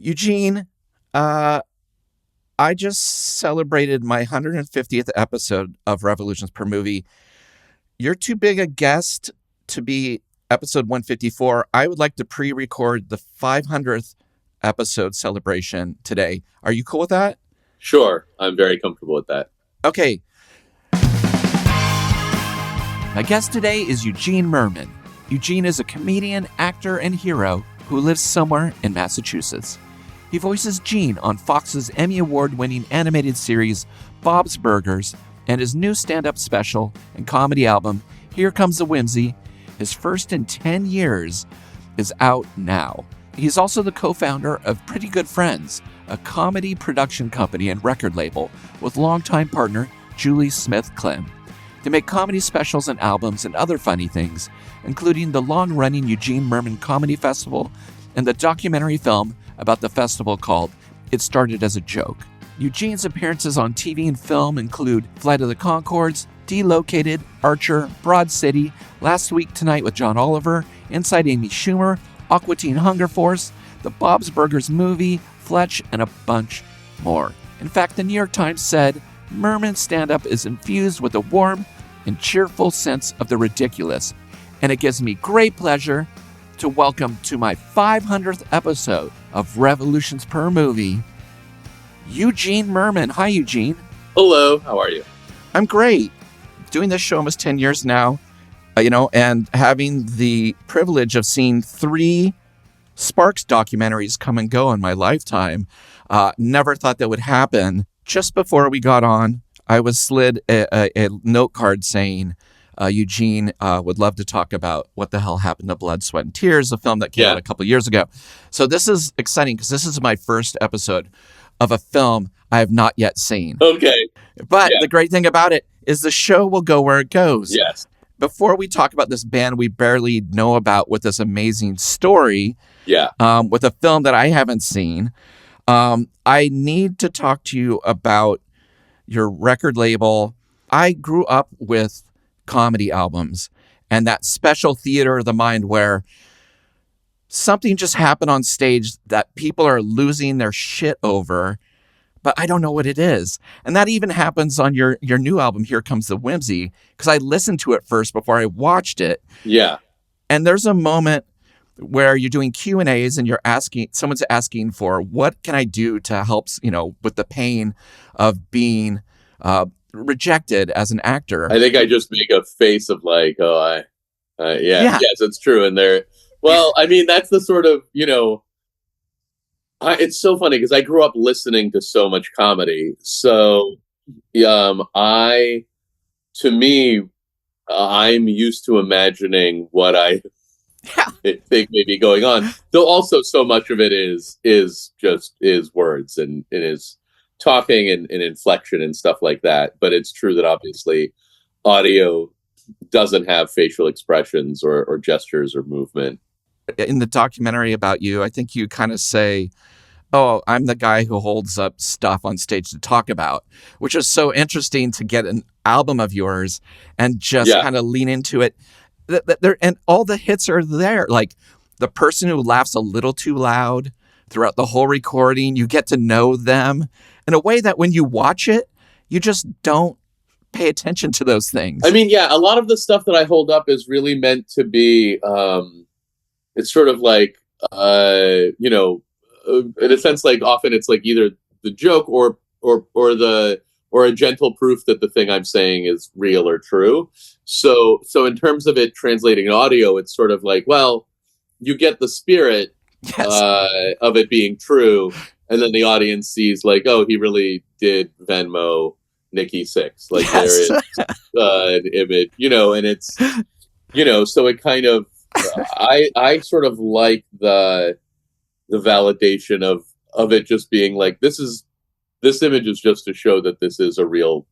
Eugene, uh, I just celebrated my 150th episode of Revolutions Per Movie. You're too big a guest to be episode 154. I would like to pre-record the 500th episode celebration today. Are you cool with that? Sure. I'm very comfortable with that. Okay. My guest today is Eugene Mirman. Eugene is a comedian, actor, and hero who lives somewhere in Massachusetts. He voices Gene on Fox's Emmy Award-winning animated series Bob's Burgers, and his new stand-up special and comedy album, Here Comes The Whimsy, his first in 10 years, is out now. He's also the co-founder of Pretty Good Friends, a comedy production company and record label with longtime partner Julie Smith-Klim. They make comedy specials and albums and other funny things, including the long-running Eugene Mirman Comedy Festival and the documentary film about the festival called It Started as a Joke. Eugene's appearances on TV and film include Flight of the Conchords, Delocated, Archer, Broad City, Last Week Tonight with John Oliver, Inside Amy Schumer, Aqua Teen Hunger Force, the Bob's Burgers movie, Fletch, and a bunch more. In fact, the New York Times said, Mirman's stand-up is infused with a warm and cheerful sense of the ridiculous, and it gives me great pleasure to welcome to my 500th episode of Revolutions Per Movie, Eugene Mirman. Hi, Eugene. Hello. How are you? I'm great. Doing this show almost 10 years now, and having the privilege of seeing 3 Sparks documentaries come and go in my lifetime. Never thought that would happen. Just before we got on, I was slid a note card saying, Eugene would love to talk about What the Hell Happened to Blood, Sweat, and Tears, a film that came out a couple years ago. So this is exciting because this is my first episode of a film I have not yet seen. Okay. But the great thing about it is the show will go where it goes. Yes. Before we talk about this band we barely know about with this amazing story, with a film that I haven't seen, I need to talk to you about your record label. I grew up with comedy albums and that special theater of the mind where something just happened on stage that people are losing their shit over, but I don't know what it is. And that even happens on your new album, Here Comes The Whimsy, because I listened to it first before I watched it. Yeah. And there's a moment where you're doing Q&As and someone's asking for, what can I do to help, with the pain of being rejected as an actor. I think I just make a face of like, yes, it's true. And I mean, that's the sort of, it's so funny because I grew up listening to so much comedy. So, I'm used to imagining what I think may be going on. Though also so much of it is words and it is talking and inflection and stuff like that. But it's true that obviously audio doesn't have facial expressions or gestures or movement. In the documentary about you, I think you kind of say, oh, I'm the guy who holds up stuff on stage to talk about, which is so interesting to get an album of yours and just kind of lean into it. And all the hits are there. Like the person who laughs a little too loud throughout the whole recording, you get to know them in a way that when you watch it, you just don't pay attention to those things. I mean, a lot of the stuff that I hold up is really meant to be, it's sort of like, in a sense, like often it's like either the joke or a gentle proof that the thing I'm saying is real or true. So in terms of it translating in audio, it's sort of like, well, you get the spirit of it being true, and then the audience sees like, oh, he really did Venmo Nikki 6. Like there is an image, and it's, so it kind of, I sort of like the validation of it just being like, this image is just to show that this is a real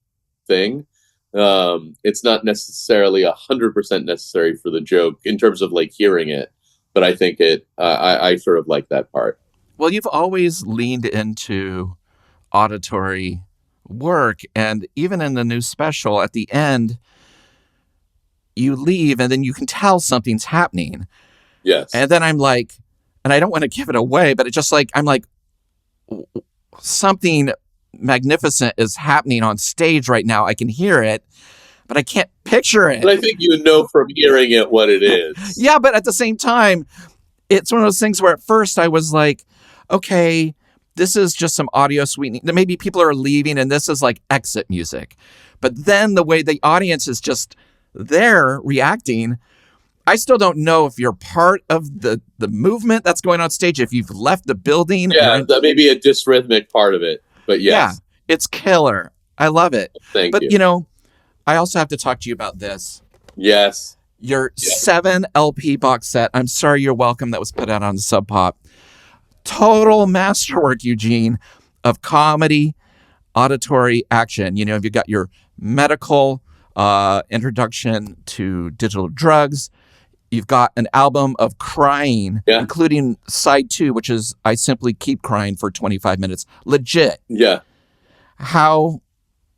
thing. It's not necessarily 100% necessary for the joke in terms of like hearing it, but I think I sort of like that part. Well, you've always leaned into auditory work, and even in the new special at the end, you leave and then you can tell something's happening. Yes. And then I'm like, and I don't want to give it away, but it's just like, I'm like, something magnificent is happening on stage right now. I can hear it, but I can't picture it. But I think you know from hearing it what it is. Yeah, but at the same time, it's one of those things where at first I was like, okay, this is just some audio sweetening. Maybe people are leaving and this is like exit music. But then the way the audience is just there reacting, I still don't know if you're part of the movement that's going on stage, if you've left the building. Yeah, that may be a dysrhythmic part of it, but yes. Yeah, it's killer. I love it. Thank you. But, you know, I also have to talk to you about this. Yes. Your 7 LP box set, I'm Sorry You're Welcome, that was put out on Sub Pop. Total masterwork, Eugene, of comedy, auditory action. You know, you've got your medical introduction to digital drugs. You've got an album of crying, including side 2, which is I Simply Keep Crying for 25 minutes. Legit. Yeah. How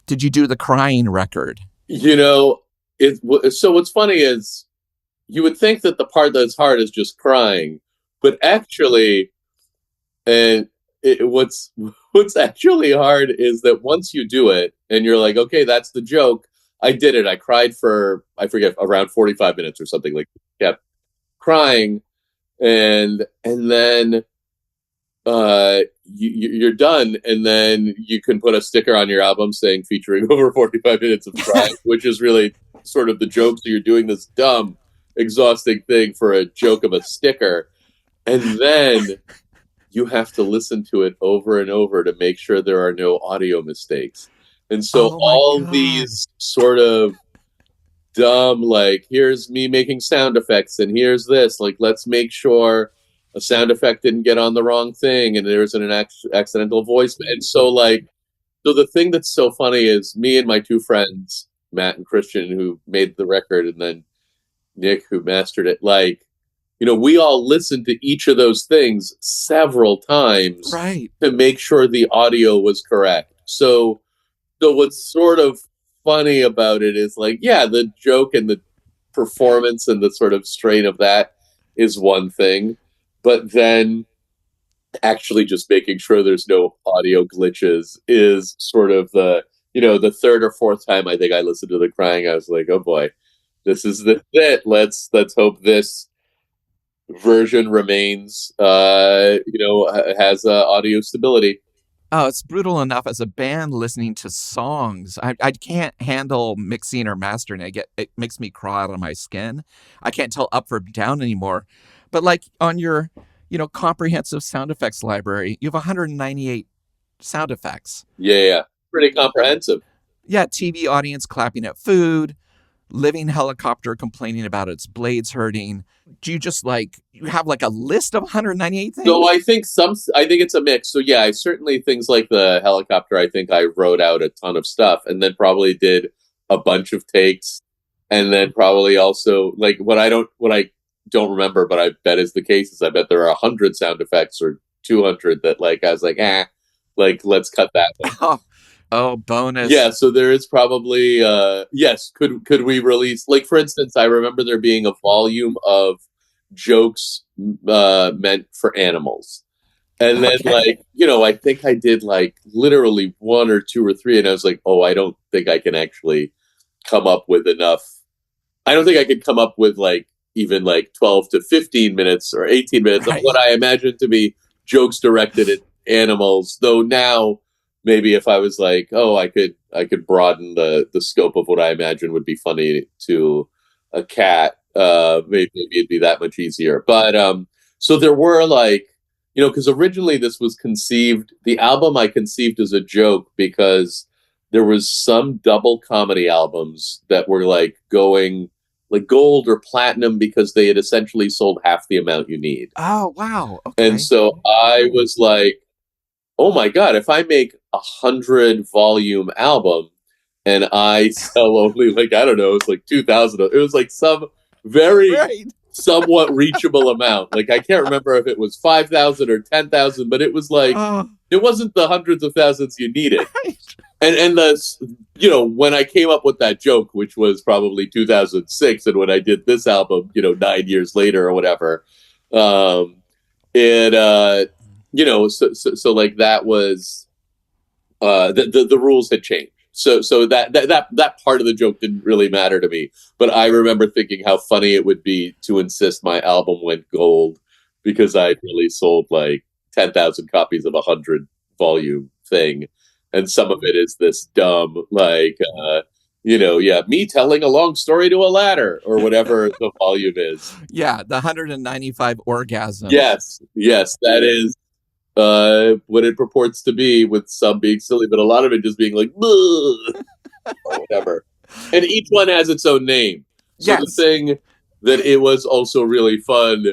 did you do the crying record? You know, so what's funny is you would think that the part that's hard is just crying, but actually, what's actually hard is that once you do it and you're like, okay, that's the joke. I did it. I cried for, I forget, around 45 minutes or something, like kept crying. And then you're done. And then you can put a sticker on your album saying featuring over 45 minutes of crying, which is really sort of the joke. So you're doing this dumb, exhausting thing for a joke of a sticker. And then you have to listen to it over and over to make sure there are no audio mistakes. And so all these sort of dumb, like, here's me making sound effects and here's this, like, let's make sure a sound effect didn't get on the wrong thing and there's an accidental voice. And so the thing that's so funny is me and my 2 friends, Matt and Christian, who made the record, and then Nick, who mastered it, like, you know, we all listened to each of those things several times to make sure the audio was correct. So what's sort of funny about it is, like, yeah, the joke and the performance and the sort of strain of that is one thing, but then actually just making sure there's no audio glitches is sort of the 3rd or 4th time I think I listened to the crying, I was like, oh boy, this is it. Let's hope this version remains, has audio stability. Oh, it's brutal enough as a band listening to songs. I can't handle mixing or mastering. It makes me crawl out of my skin. I can't tell up from down anymore. But like on your, comprehensive sound effects library, you have 198 sound effects. Yeah. Pretty comprehensive. Yeah, TV audience clapping at food, living helicopter complaining about its blades hurting. Do you just you have like a list of 198 things? No, I think it's a mix. So yeah, I certainly, things like the helicopter, I think I wrote out a ton of stuff and then probably did a bunch of takes. And then probably also, like, what I don't remember, but I bet is the case, is I bet there are 100 sound effects or 200 that, like, I was like, let's cut that one. Oh, bonus. Yeah, so there is probably, yes, could we release, like, for instance, I remember there being a volume of jokes meant for animals. And then, I think I did, like, literally 1 or 2 or 3, and I was like, oh, I don't think I can actually come up with enough. I don't think I could come up with, like, even, like, 12 to 15 minutes or 18 minutes of what I imagine to be jokes directed at animals, though now, maybe if I was like, oh, I could broaden the scope of what I imagine would be funny to a cat. Maybe it'd be that much easier. But so there were, like, because originally this was the album I conceived as a joke, because there was some double comedy albums that were like going like gold or platinum because they had essentially sold half the amount you need. Oh, wow. Okay. And so I was like, oh my God, if I make 100 volume album and I sell only, like, I don't know, it's like 2,000. It was like some very somewhat reachable amount. Like, I can't remember if it was 5,000 or 10,000, but it was like, it wasn't the hundreds of thousands you needed. And when I came up with that joke, which was probably 2006, and when I did this album, 9 years later or whatever, so like that was the rules had changed. So that part of the joke didn't really matter to me. But I remember thinking how funny it would be to insist my album went gold because I'd really sold like 10,000 copies of a 100 volume thing, and some of it is this dumb like me telling a long story to a ladder or whatever the volume is. Yeah, the 195 orgasms. Yes, that is what it purports to be, with some being silly, but a lot of it just being like, or whatever. And each one has its own name. So Yes. the thing that it was also really fun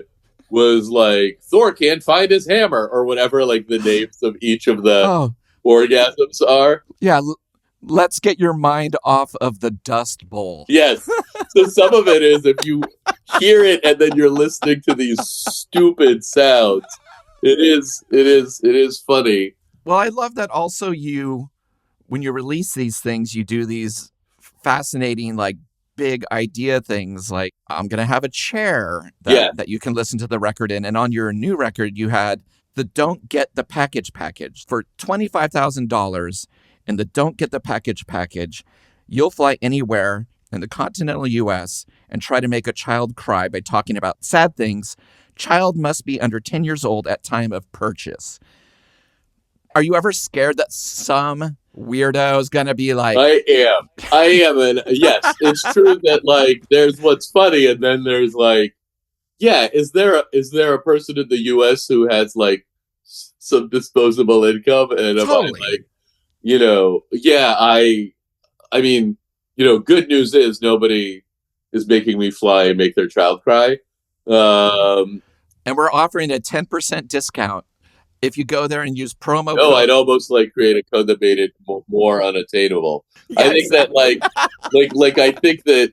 was like, Thor can't find his hammer, or whatever, like the names of each of the orgasms are. Yeah, let's get your mind off of the Dust Bowl. Yes. So some of it is if you hear it and then you're listening to these stupid sounds. It is funny. Well, I love that also when you release these things, you do these fascinating, like, big idea things, like, I'm going to have a chair that you can listen to the record in. And on your new record, you had the Don't Get the Package for $25,000. In the Don't Get the Package, you'll fly anywhere in the continental U.S. and try to make a child cry by talking about sad things. Child must be under 10 years old at time of purchase. Are you ever scared that some weirdo is going to be like... I am. And yes, it's true that like there's what's funny, and then there's like, is there a person in the U.S. who has like some disposable income? And totally. Am I like, I mean, good news is nobody is making me fly and make their child cry. And we're offering a 10% discount if you go there and use promo code. I'd code. almost like create a code that made it more unattainable. Yeah, I think that I think that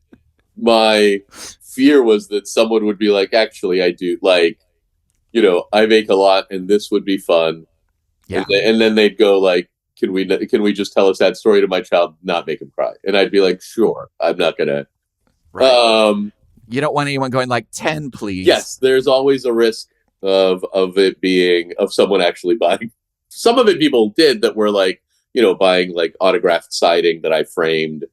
my fear was that someone would be like, actually, I do, like, I make a lot and this would be fun. Yeah. And then they'd go like, can we just tell a sad story to my child, not make him cry? And I'd be like, sure, I'm not gonna. Right. You don't want anyone going like 10, please. Yes, there's always a risk of it being of someone actually buying. Some of it people did that were like, buying like autographed siding that I framed,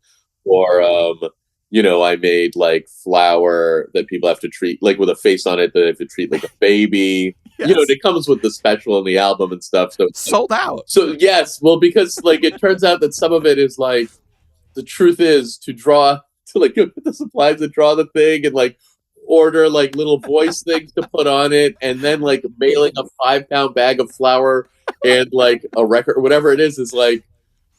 or I made like flour that people have to treat like with a face on it that they have to treat like a baby. Yes. It comes with the special and the album and stuff. So it's sold out. So yes, well, because like it turns out that some of it is like, the truth is to like go get the supplies to draw the thing and like order like little voice things to put on it, and then like mailing a 5-pound bag of flour and like a record or whatever it is like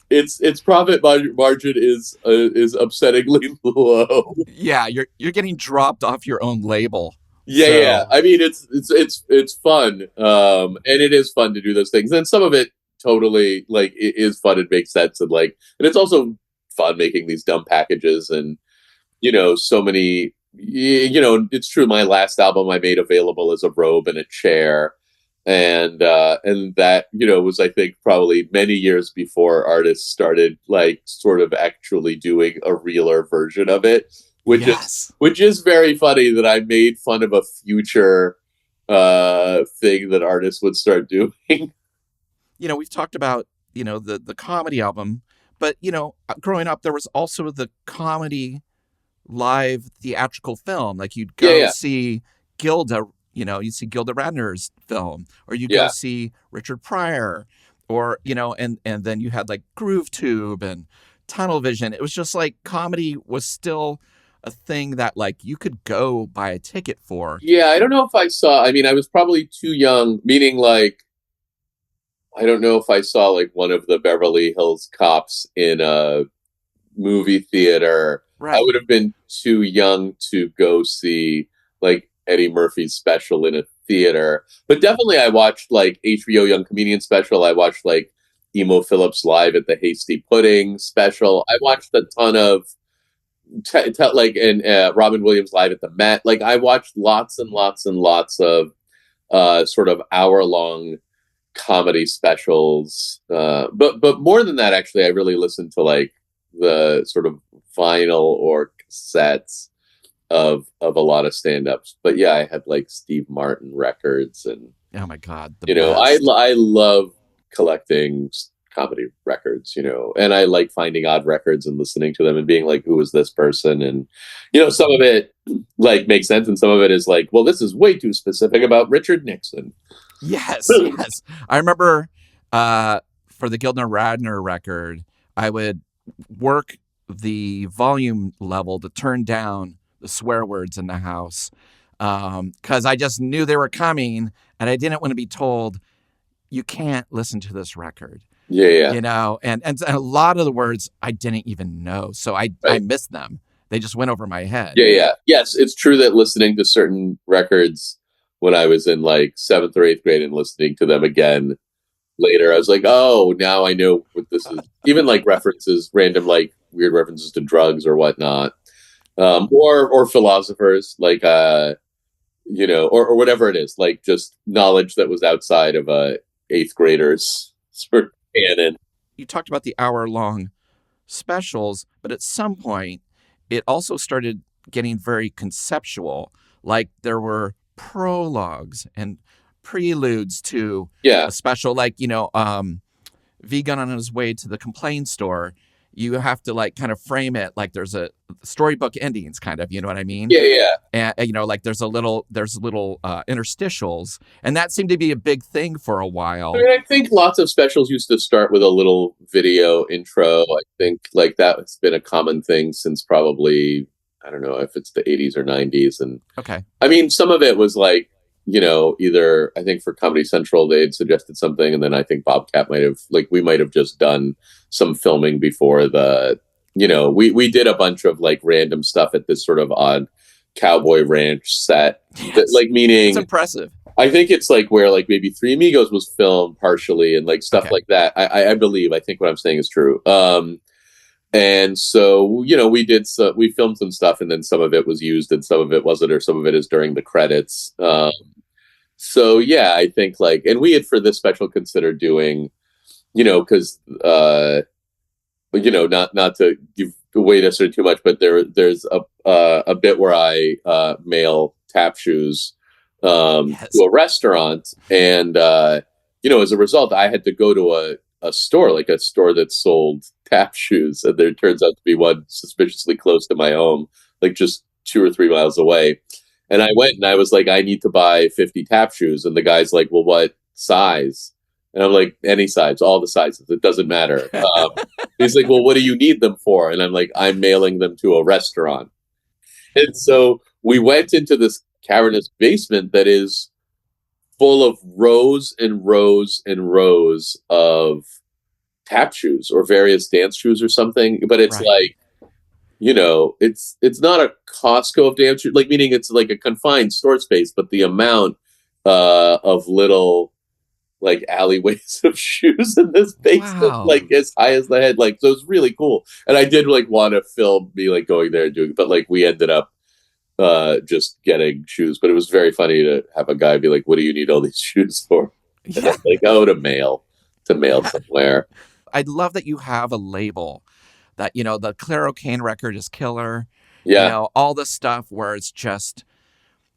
its profit margin is upsettingly low. Yeah, you're getting dropped off your own label. Yeah. I mean, it's fun, and it is fun to do those things, and some of it totally like it is fun and makes sense, and like, and it's also fun making these dumb packages, and so many. It's true. My last album I made available as a robe and a chair, and that was, I think, probably many years before artists started like sort of actually doing a realer version of it, which is very funny that I made fun of a future thing that artists would start doing. We've talked about the comedy album, but growing up there was also the comedy live theatrical film. Like you'd go see Gilda, you'd see Gilda Radner's film, or you'd go see Richard Pryor, or and then you had like Groove Tube and Tunnel Vision. It was just like comedy was still a thing that like you could go buy a ticket for. Yeah, I don't know if I saw. I mean, I was probably too young. Meaning, like, I don't know if I saw like one of the Beverly Hills Cops in a movie theater. Right. I would have been too young to go see like Eddie Murphy's special in a theater, but definitely I watched like HBO Young Comedian special. I watched like Emo Phillips live at the Hasty Pudding special. I watched a ton of Robin Williams live at the Met. Like I watched lots and lots and lots of sort of hour-long comedy specials. But more than that, actually, I really listened to like the sort of vinyl or cassettes of a lot of stand-ups. But yeah, I had like Steve Martin records and Oh my God, the You know, best. I love collecting comedy records, you know, and I like finding odd records and listening to them and being like, who is this person? And, you know, some of it like makes sense. And some of it is like, well, this is way too specific about Richard Nixon. Yes, yes. I remember for the Gildner Radner record, I would work the volume level to turn down the swear words in the house because I just knew they were coming and I didn't want to be told, you can't listen to this record. Yeah, yeah. You know, and a lot of the words I didn't even know. So I Right. missed them. They just went over my head. Yeah, yeah. Yes, it's true that listening to certain records when I was in like seventh or eighth grade and listening to them again later, I was like, oh, now I know what this is. Even like references, random like weird references to drugs or whatnot, or philosophers like you know, or whatever it is, like just knowledge that was outside of a eighth grader's sort of canon. You talked about the hour-long specials, but at some point, it also started getting very conceptual. Like there were prologues and preludes to Yeah, a special, like, Vegan on his way to the complaint store. You have to like kind of frame it like there's a storybook endings, kind of, you know what I mean? yeah, yeah. And like there's little interstitials, and that seemed to be a big thing for a I while. mean, I think lots of specials used to start with a little video intro. I think like that's been a common thing since probably, I don't know if it's the 80s or 90s. And Okay. I mean, some of it was like, you know, either I think for Comedy Central, they had suggested something. And then I think Bobcat might have, like, we might have just done some filming before you know, we did a bunch of like random stuff at this sort of odd cowboy ranch set. That, Yes. like, It's meaning, impressive. I think it's like where like maybe Three Amigos was filmed partially and like stuff Okay. like that. I believe, I think what I'm saying is true. And so, you know, we filmed some stuff and then some of it was used and some of it wasn't, or some of it is during the credits. So yeah, I think like, and we had for this special considered doing, you know, because you know, not to give away necessarily too much, but there's a bit where I mail tap shoes Yes. to a restaurant, and you know, as a result, I had to go to a store, like a store that sold tap shoes, and there turns out to be one suspiciously close to my home, like just 2 or 3 miles away. And I went and I was like, I need to buy 50 tap shoes, and the guy's like, well, what size? And I'm like, any size, all the sizes, it doesn't matter. He's like, well, what do you need them for? And I'm like, I'm mailing them to a restaurant. And so we went into this cavernous basement that is full of rows and rows and rows of tap shoes or various dance shoes or something. But it's Right. like, you know, it's not a Costco of dance shoes, like meaning it's like a confined store space, but the amount of little like alleyways of shoes in this basement, Wow. like as high as the head. Like, so it's really cool. And I did like want to film me like going there and doing it, but like we ended up just getting shoes. But it was very funny to have a guy be like, what do you need all these shoes for? And Yeah. I'm like, oh, to mail somewhere. I love that you have a label that, the Claro Kane record is killer. Yeah. All the stuff where it's just,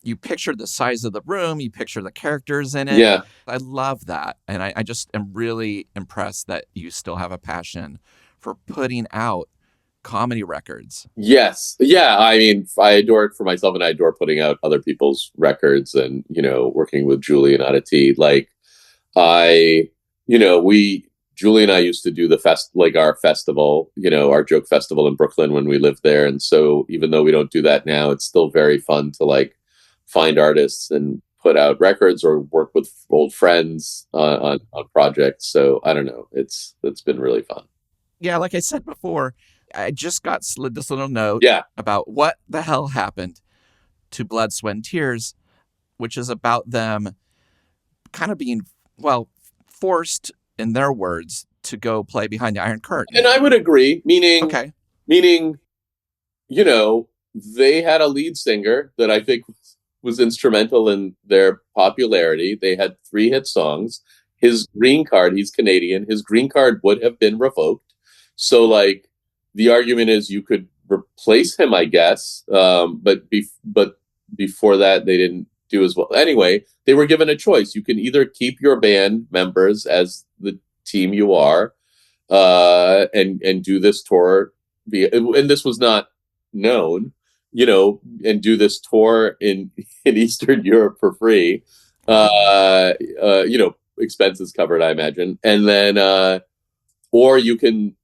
you picture the size of the room, you picture the characters in it. Yeah. I love that. And I just am really impressed that you still have a passion for putting out comedy records. Yes. Yeah. I mean, I adore it for myself and I adore putting out other people's records and, you know, working with Julie and Aditi. Like, you know, Julie and I used to do like our festival, you know, our joke festival in Brooklyn when we lived there. And so even though we don't do that now, it's still very fun to like find artists and put out records or work with old friends on projects. So I don't know. It's been really fun. Yeah, like I said before, I just got slid this little note Yeah. about what the hell happened to Blood, Sweat, and Tears, which is about them kind of being, well, forced, in their words, to go play behind the Iron Curtain. And I would agree, meaning, Okay. you know, they had a lead singer that I think was instrumental in their popularity. They had 3 hit songs. His green card, he's Canadian, his green card would have been revoked. So, like, the argument is you could replace him, I guess. But before that, they didn't do as well. Anyway, they were given a choice. You can either keep your band members as the team you are, and do this tour and this was not known, and do this tour in Eastern Europe for free. Expenses covered, I imagine. And then or you can,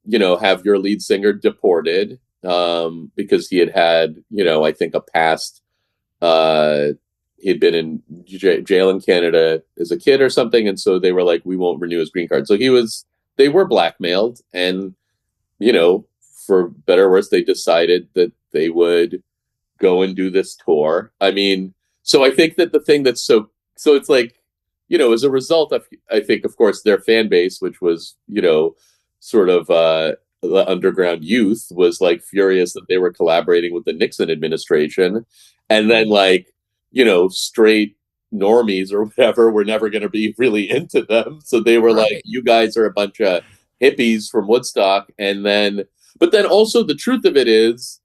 have your lead singer deported, because he had, I think a past, he'd been in jail in Canada as a kid or something. And so they were like, we won't renew his green card. So they were blackmailed. And, for better or worse, they decided that they would go and do this tour. I mean, so I think that the thing that's so it's like, as a result of, I think, of course, their fan base, which was, sort of the underground youth, was like furious that they were collaborating with the Nixon administration. And then like, straight normies or whatever were never going to be really into them. So they were like, you guys are a bunch of hippies from Woodstock. But then also the truth of it is,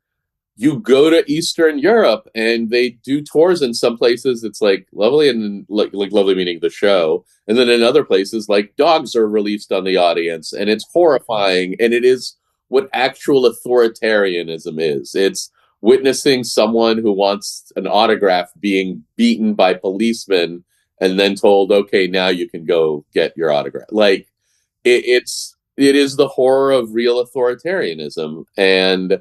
you go to Eastern Europe and they do tours in some places. It's like lovely, and like lovely meaning the show. And then in other places, like dogs are released on the audience, and it's horrifying. And it is what actual authoritarianism is. It's witnessing someone who wants an autograph being beaten by policemen and then told, okay, now you can go get your autograph. Like it is the horror of real authoritarianism. And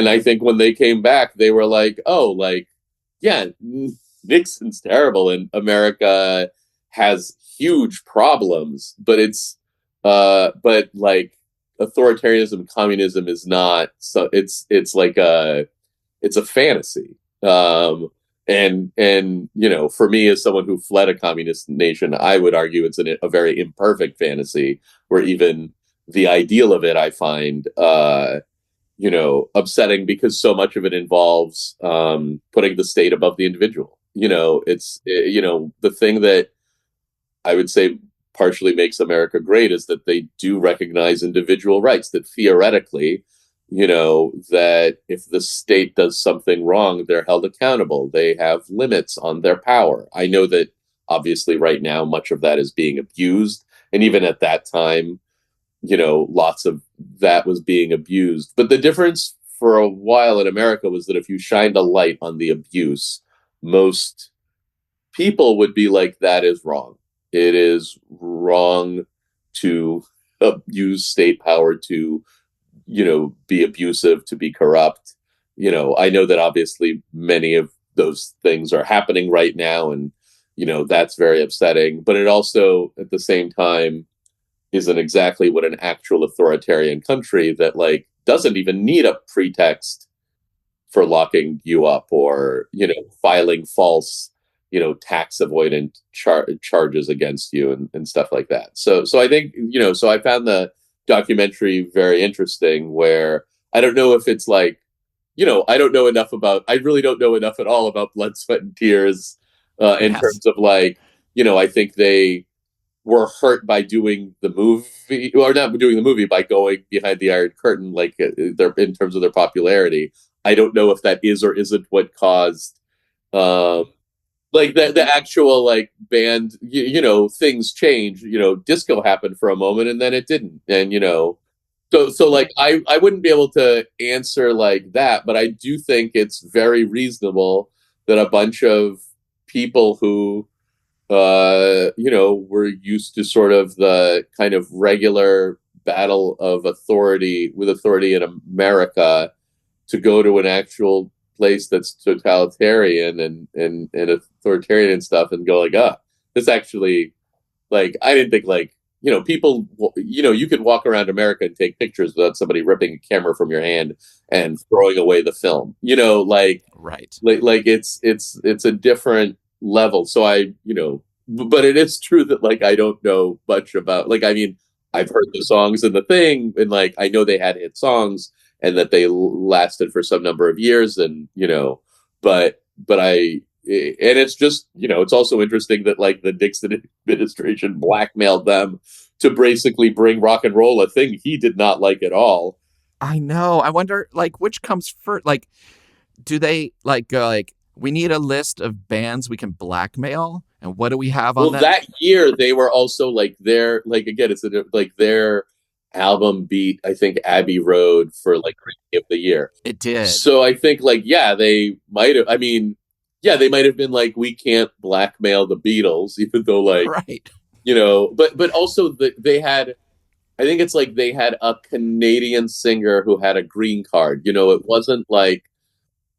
I think when they came back, they were like, oh, like, yeah, Nixon's terrible and America has huge problems, but but like authoritarianism, communism is not, so it's like it's a fantasy. And for me, as someone who fled a communist nation, I would argue it's a very imperfect fantasy, where even the ideal of it, I find, upsetting, because so much of it involves putting the state above the individual. It's, the thing that I would say partially makes America great is that they do recognize individual rights, that theoretically, that if the state does something wrong, they're held accountable. They have limits on their power. I know that obviously right now, much of that is being abused. And even at that time, lots of that was being abused. But the difference for a while in America was that if you shined a light on the abuse, most people would be like, that is wrong. It is wrong to use state power to, be abusive, to be corrupt. I know that obviously many of those things are happening right now, and, that's very upsetting. But it also, at the same time, isn't exactly what an actual authoritarian country that like doesn't even need a pretext for locking you up or, filing false, tax avoidant charges against you and stuff like that. So I think, so I found the documentary very interesting, where I don't know if it's like, I really don't know enough at all about Blood, Sweat and Tears, in terms of like, I think they were hurt by doing the movie, or not doing the movie, by going behind the Iron Curtain, like they're in terms of their popularity. I don't know if that is or isn't what caused, like the actual like band, things change. Disco happened for a moment and then it didn't, and so like I wouldn't be able to answer like that, but I do think it's very reasonable that a bunch of people who we're used to sort of the kind of regular battle of authority in America, to go to an actual place that's totalitarian and authoritarian and stuff, and go like, this actually, like, I didn't think, like, people, you could walk around America and take pictures without somebody ripping a camera from your hand and throwing away the film, like, right. Like it's a different level. So but it is true that like I don't know much about, like, I mean, I've heard the songs and the thing, and like I know they had hit songs and that they lasted for some number of years, and but it's just, it's also interesting that like the Nixon administration blackmailed them to basically bring rock and roll, a thing he did not like at all. I know. I wonder, like, which comes first? Like, do they like go like, We need a list of bands we can blackmail. And what do we have on Well, that? that year they were also like again, like their album beat, I think, Abbey Road for like Crazy of the Year. It did. So I think like, yeah, they might have, I mean, yeah, they might have been like, we can't blackmail the Beatles, even though like, Right. but also they had, I think it's like they had a Canadian singer who had a green card. It wasn't like,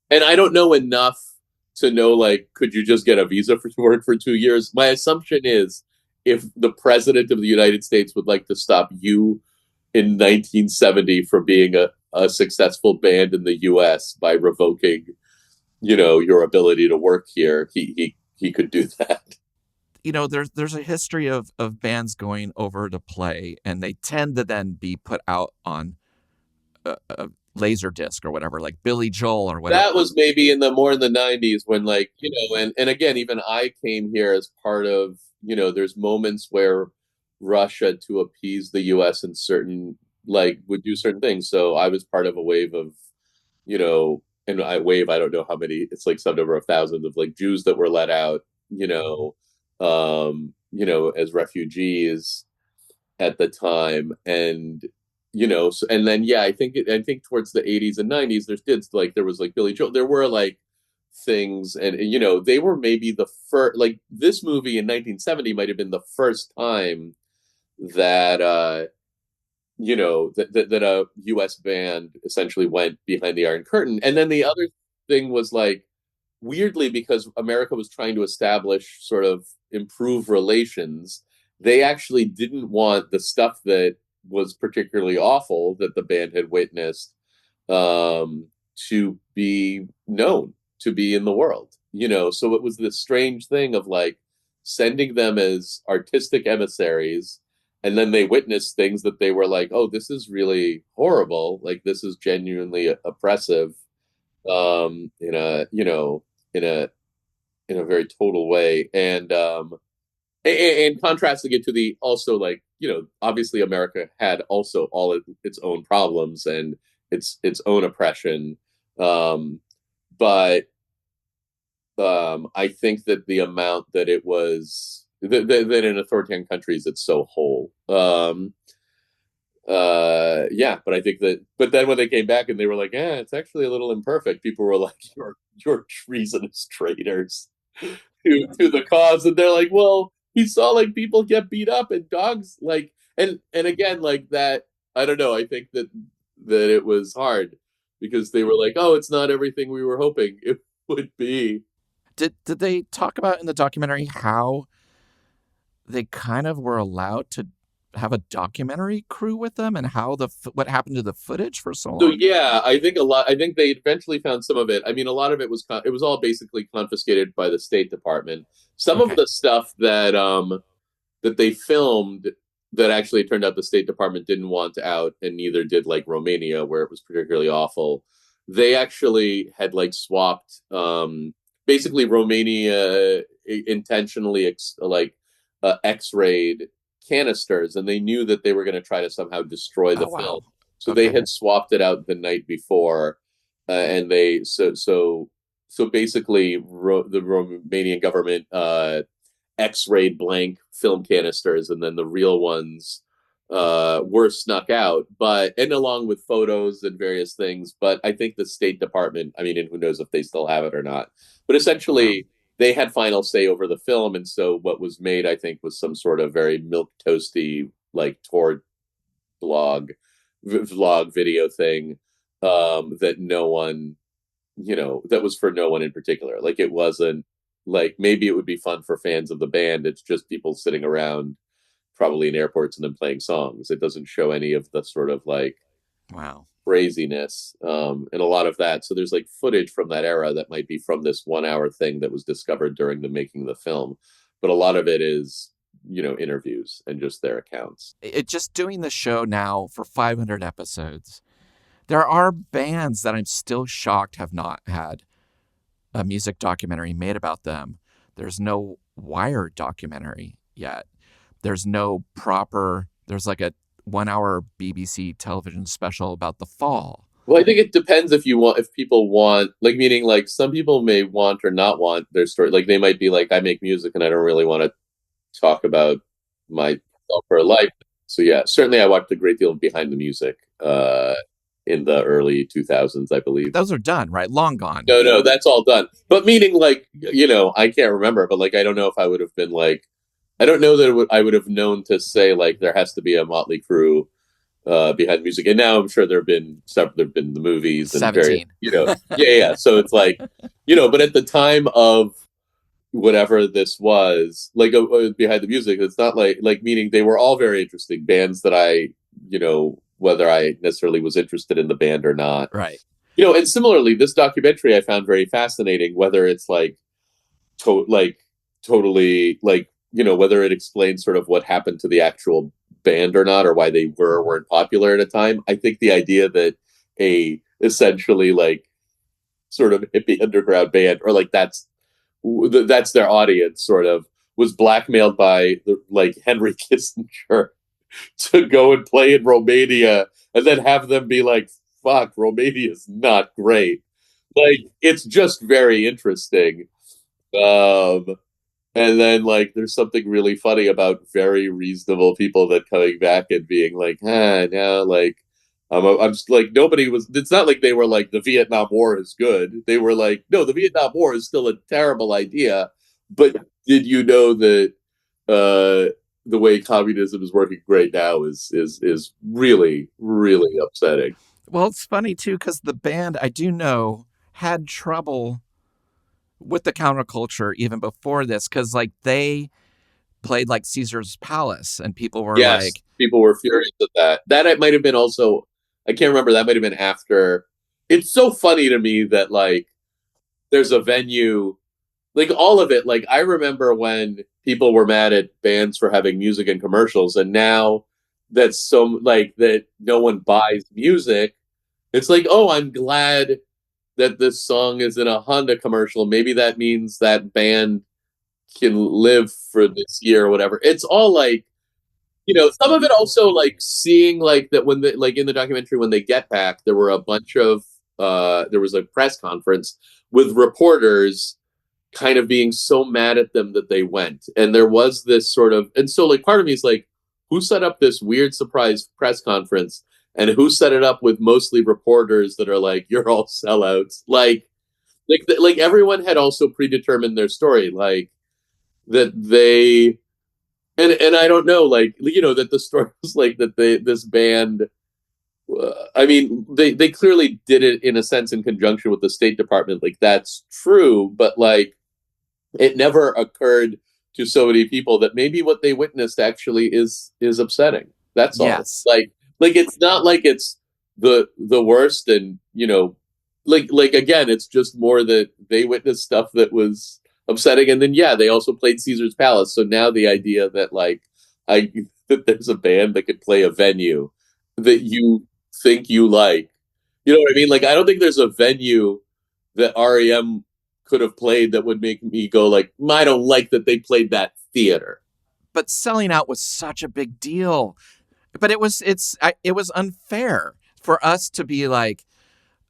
and I don't know enough to know like, could you just get a visa for to work for 2 years? My assumption is if the president of the United States would like to stop you in 1970 from being a successful band in the US by revoking, your ability to work here, he could do that. There's a history of bands going over to play, and they tend to then be put out on a laser disc or whatever, like Billy Joel or whatever. That was maybe in the 90s when like, and again, even I came here as part of, there's moments where Russia, to appease the US and certain, like, would do certain things. So I was part of a wave of, and I don't know how many, it's like some number of thousands of like Jews that were let out, as refugees at the time. And so, and then yeah, I think towards the 80s and 90s there was like Billy Joel, there were like things, and they were maybe the first, like this movie in 1970 might have been the first time that that a US band essentially went behind the Iron Curtain. And then the other thing was like, weirdly, because America was trying to establish sort of improve relations, they actually didn't want the stuff that was particularly awful that the band had witnessed to be known, to be in the world. So it was this strange thing of like sending them as artistic emissaries, and then they witnessed things that they were like, oh, this is really horrible, like this is genuinely oppressive, in a very total way. And contrasting it to the also, like, obviously America had also all its own problems and its own oppression, but I think that the amount that it was that in authoritarian countries it's so whole. Yeah, but I think but then when they came back and they were like, it's actually a little imperfect, people were like, you're treasonous traitors to the cause. And they're like, well, he saw like people get beat up and dogs, like, and again, like that, I don't know, I think that it was hard because they were like, oh, it's not everything we were hoping it would be. Did they talk about in the documentary how they kind of were allowed to have a documentary crew with them, and how what happened to the footage for so long? So yeah, I think they eventually found some of it. I mean, a lot of it was all basically confiscated by the State Department. Some of the stuff that that they filmed that actually turned out the State Department didn't want out, and neither did like Romania, where it was particularly awful. They actually had like swapped, basically Romania intentionally X-rayed canisters, and they knew that they were going to try to somehow destroy the film. So they had swapped it out the night before, and they so basically the Romanian government X-rayed blank film canisters, and then the real ones were snuck out, and along with photos and various things. But I think the State Department, I mean, and who knows if they still have it or not, but essentially they had final say over the film. And so what was made, I think, was some sort of very milquetoasty, like Tor vlog video thing, that no one, that was for no one in particular. Like, it wasn't like, maybe it would be fun for fans of the band. It's just people sitting around probably in airports and then playing songs. It doesn't show any of the sort of like craziness, and a lot of that. So there's like footage from that era that might be from this 1 hour thing that was discovered during the making of the film, but a lot of it is, interviews and just their accounts. Just doing the show now for 500 episodes, there are bands that I'm still shocked have not had a music documentary made about them. There's no Wired documentary yet. There's like a 1 hour BBC television special about The Fall. Well, I think it depends if people want, like, meaning, like, some people may want or not want their story. Like, they might be like, I make music and I don't really want to talk about myself or life. So, yeah, certainly I watched a great deal of Behind the Music in the early 2000s, I But believe. those are done, right? Long gone. No, that's all done. But meaning, like, I can't remember, but, like, I don't know if I would have been like, I don't know that I would have known to say, like, there has to be a Motley Crue behind music. And now I'm sure there've been the movies and various, 17. yeah. So it's like, but at the time of whatever this was, like, behind the music, it's not like meaning they were all very interesting bands that whether I necessarily was interested in the band or not. Right. And similarly, this documentary I found very fascinating, whether it's like, totally, like, whether it explains sort of what happened to the actual band or not, or why they were or weren't popular at a time. I think the idea that a essentially, like, sort of hippie underground band, or like that's their audience, sort of was blackmailed by like Henry Kissinger to go and play in Romania, and then have them be like, "Fuck, Romania's not great." Like, it's just very interesting. Um, and then, like, there's something really funny about very reasonable people that coming back and being like, no, like, I'm just like, nobody was, it's not like they were like, the Vietnam War is good. They were like, no, the Vietnam War is still a terrible idea. But did you know that the way communism is working right now is really, really upsetting? Well, it's funny too, because the band, I do know, had trouble with the counterculture even before this, because like they played like Caesar's Palace and people were Yes, like, people were furious at that. That it might have been also, I can't remember, that might have been after. It's so funny to me that, like, there's a venue, like, all of it. Like, I remember when people were mad at bands for having music in commercials, and now that's so, like, that no one buys music. It's like, oh, I'm glad that this song is in a Honda commercial. Maybe that means that band can live for this year or whatever. It's all like, some of it also, like, seeing, like, that when like, in the documentary, when they get back, there were a bunch of there was a press conference with reporters kind of being so mad at them that they went, and there was this sort of, and so, like, part of me is like, who set up this weird surprise press conference, and who set it up with mostly reporters that are like, you're all sellouts, like everyone had also predetermined their story, like, that they, and I don't know, like, that the story was like that this band. I mean, they clearly did it in a sense in conjunction with the State Department. Like, that's true, but, like, it never occurred to so many people that maybe what they witnessed actually is upsetting. That's all. yes. Like it's not like it's the worst, and like again, it's just more that they witnessed stuff that was upsetting, and then, yeah, they also played Caesar's Palace. So now the idea that, like, I that there's a band that could play a venue that you think you like, you know what I mean? Like, I don't think there's a venue that REM could have played that would make me go like, I don't like that they played that theater. But selling out was such a big deal. But it was unfair for us to be like,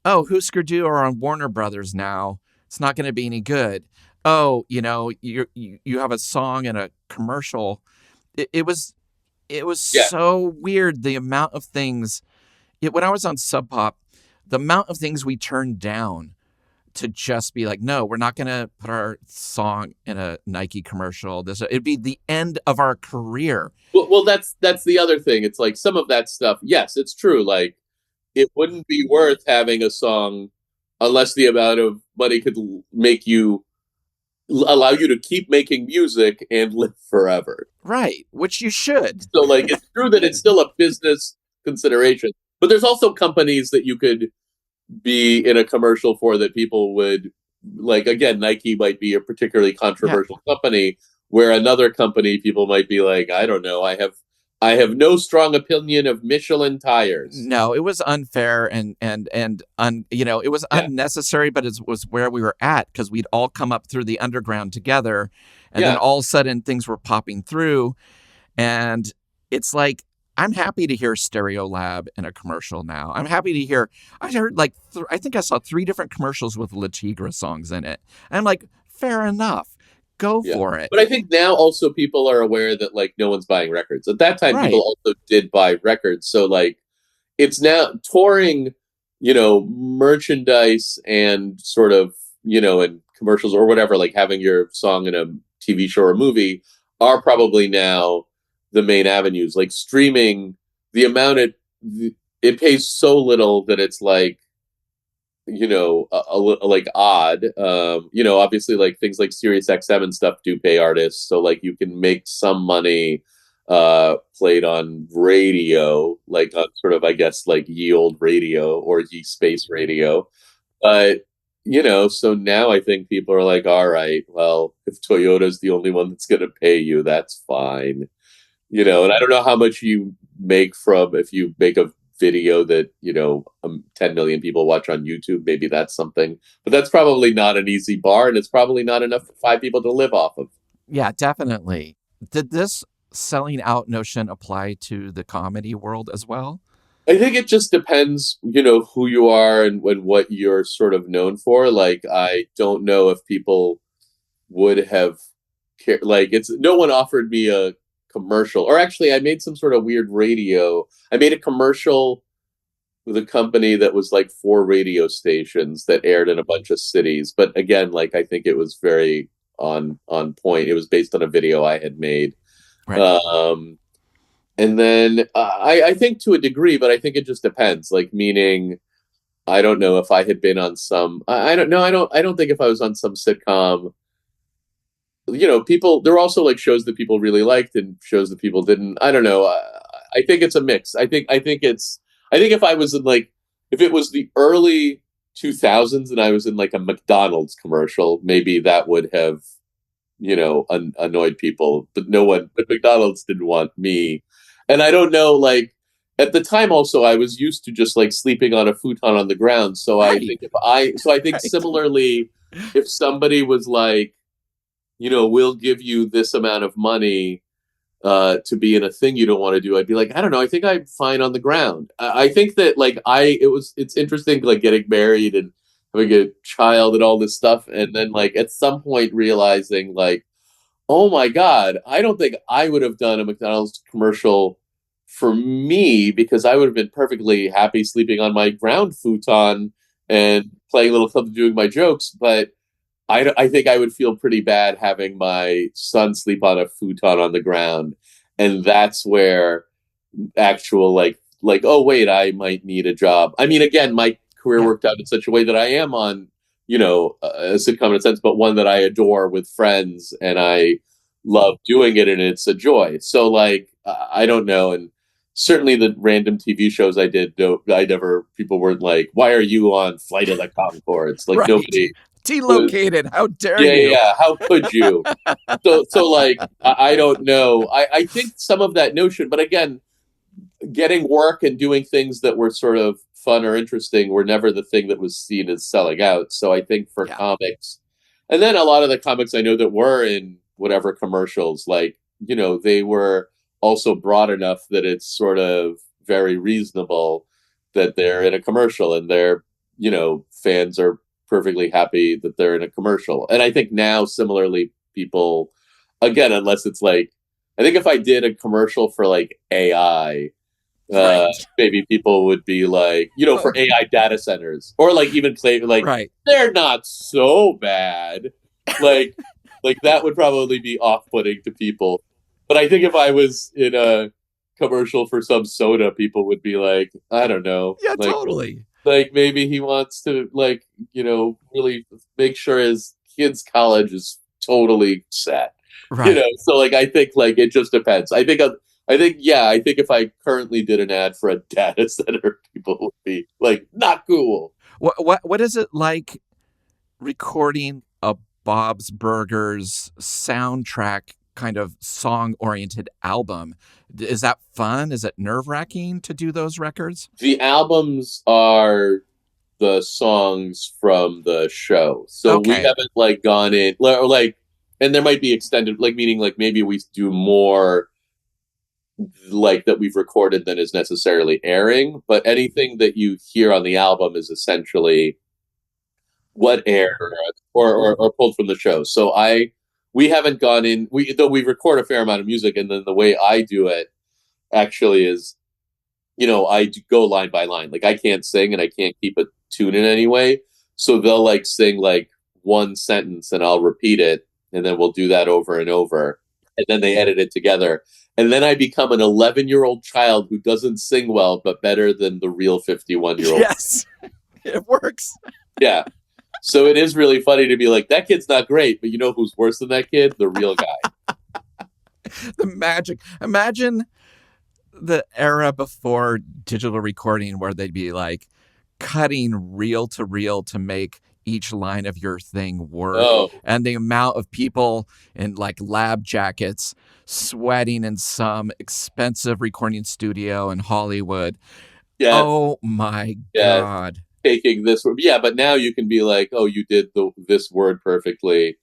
oh, Husker Du are on Warner Brothers now. It's not going to be any good. Oh, you have a song and a commercial. It was Yeah. so weird, the amount of things. When I was on Sub Pop, the amount of things we turned down to just be like, no, we're not going to put our song in a Nike commercial. It'd be the end of our career. Well, that's the other thing. It's like, some of that stuff, yes, it's true. Like, it wouldn't be worth having a song unless the amount of money could allow you to keep making music and live forever. Right, which you should. So, like, it's true that it's still a business consideration, but there's also companies that you could be in a commercial for that people would like. Again, Nike might be a particularly controversial company, where another company, people might be like, I don't know, I have no strong opinion of Michelin tires. No, it was unfair and it was unnecessary, but it was where we were at, because we'd all come up through the underground together, and then all of a sudden things were popping through, and it's like, I'm happy to hear Stereolab in a commercial now. I'm happy to hear. I heard like I think I saw 3 different commercials with La Tigra songs in it. And I'm like, fair enough, go Yeah. for it. But I think now also people are aware that like no one's buying records. At that time, people Right. also did buy records. So like it's now touring, merchandise and sort of, and commercials or whatever, like having your song in a TV show or movie are probably now the main avenues. Like streaming, the amount it pays so little that it's like, like odd. Obviously like things like Sirius XM and stuff do pay artists. So like you can make some money played on radio, like on sort of, I guess, like ye old radio or ye space radio. But, so now I think people are like, all right, well, if Toyota's the only one that's going to pay you, that's fine. And I don't know how much you make from if you make a video that, 10 million people watch on YouTube, maybe that's something. But that's probably not an easy bar, and it's probably not enough for 5 people to live off of. Yeah, definitely. Did this selling out notion apply to the comedy world as well? I think it just depends, who you are and what you're sort of known for. Like, I don't know if people would have cared. Like, no one offered me a commercial, or actually, I made some sort of weird radio. I made a commercial with a company that was like 4 radio stations that aired in a bunch of cities. But again, like, I think it was very on point. It was based on a video I had made. Right. And then I think to a degree, but I think it just depends. Like, meaning, I don't know if I had been on some. I don't know. I don't think if I was on some sitcom. People. There were also like shows that people really liked and shows that people didn't. I don't know. I think it's a mix. I think it's. I think if I was in like, if it was the early 2000s and I was in like a McDonald's commercial, maybe that would have, annoyed people. But but McDonald's didn't want me. And I don't know, like, at the time also, I was used to just like sleeping on a futon on the ground. So Right. I think Right. similarly, if somebody was like, we'll give you this amount of money to be in a thing you don't want to do, I'd be like, I don't know, I think I'm fine on the ground. I think that like it's interesting like getting married and having a child and all this stuff, and then like at some point realizing like, oh my God, I don't think I would have done a McDonald's commercial for me, because I would have been perfectly happy sleeping on my ground futon and playing a little club doing my jokes. But I think I would feel pretty bad having my son sleep on a futon on the ground. And that's where actual oh wait, I might need a job. I mean, again, my career worked out in such a way that I am on, a sitcom in a sense, but one that I adore with friends, and I love doing it, and it's a joy. So like, I don't know. And certainly the random TV shows I did, people weren't like, why are you on Flight of the Conchords? Like, Right. nobody was. Delocated. How dare Yeah, you? yeah. How could you? So like, I don't know. I think some of that notion, but again, getting work and doing things that were sort of fun or interesting were never the thing that was seen as selling out. So I think for comics, and then a lot of the comics I know that were in whatever commercials, like, they were also broad enough that it's sort of very reasonable that they're in a commercial, and their, fans are perfectly happy that they're in a commercial. And I think now, similarly, people, again, unless it's like, I think if I did a commercial for like AI, maybe people would be like, for AI data centers, or like even claim like, they're not so bad. Like, that would probably be off-putting to people. But I think if I was in a commercial for some soda, people would be like, I don't know. Yeah, like, totally. Like, maybe he wants to, like, really make sure his kid's college is totally set. Right. So like, I think like it just depends. I think if I currently did an ad for a data center, people would be like, not cool. What is it like recording a Bob's Burgers soundtrack kind of song-oriented album? Is that fun? Is it nerve-wracking to do those records? The albums are the songs from the show. So we haven't like gone in or like, and there might be extended, like, meaning like maybe we do more like that we've recorded than is necessarily airing, but anything that you hear on the album is essentially what aired or pulled from the show. So we haven't gone in, though we record a fair amount of music, and then the way I do it actually is, I go line by line. Like I can't sing and I can't keep a tune in any way. So they'll like sing like one sentence and I'll repeat it, and then we'll do that over and over. And then they edit it together. And then I become an 11-year-old child who doesn't sing well, but better than the real 51-year-old. Yes, it works. Yeah. So it is really funny to be like, that kid's not great, but you know who's worse than that kid? The real guy. The magic. Imagine the era before digital recording where they'd be like cutting reel to make each line of your thing work. Oh. And the amount of people in like lab jackets sweating in some expensive recording studio in Hollywood. Yeah. Oh my God. Taking this word. Yeah, but now you can be like, oh, you did this word perfectly.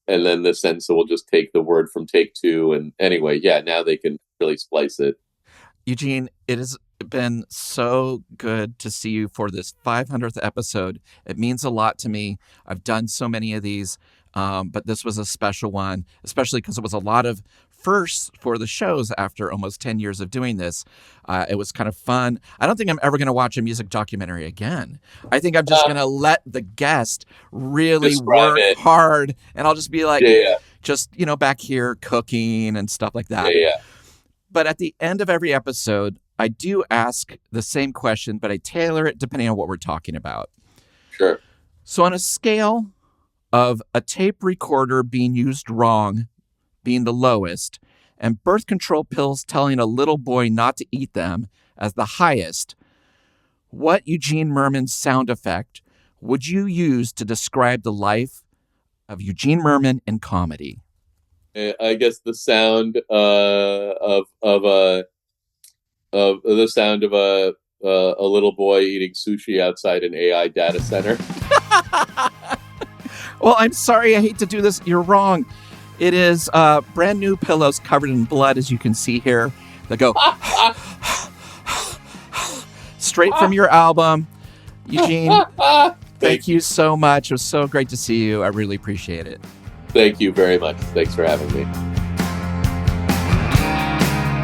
And then the sensor will just take the word from take two. And anyway, now they can really splice it. Eugene, it has been so good to see you for this 500th episode. It means a lot to me. I've done so many of these, but this was a special one, especially because it was a lot of firsts for the shows after almost 10 years of doing this. It was kind of fun. I don't think I'm ever going to watch a music documentary again. I think I'm just going to let the guest really work hard, and I'll just be like, just, back here cooking and stuff like that. But at the end of every episode, I do ask the same question, but I tailor it depending on what we're talking about. Sure. So on a scale of a tape recorder being used wrong being the lowest, and birth control pills telling a little boy not to eat them as the highest, what Eugene Mirman sound effect would you use to describe the life of Eugene Mirman in comedy? I guess the sound of the sound of a little boy eating sushi outside an AI data center. Well, I'm sorry. I hate to do this. You're wrong. It is brand new pillows covered in blood, as you can see here, that go straight from your album. Eugene, thank you so much. It was so great to see you. I really appreciate it. Thank you very much. Thanks for having me.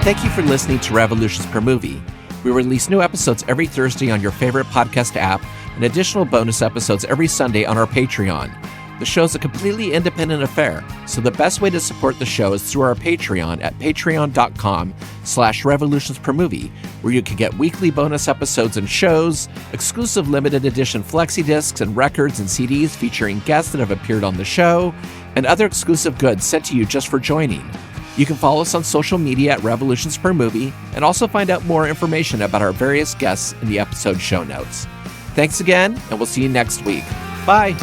Thank you for listening to Revolutions Per Movie. We release new episodes every Thursday on your favorite podcast app and additional bonus episodes every Sunday on our Patreon. The show is a completely independent affair, so the best way to support the show is through our Patreon at patreon.com/revolutionspermovie, where you can get weekly bonus episodes and shows, exclusive limited edition flexi discs and records and CDs featuring guests that have appeared on the show, and other exclusive goods sent to you just for joining. You can follow us on social media at Revolutions Per Movie and also find out more information about our various guests in the episode show notes. Thanks again, and we'll see you next week. Bye.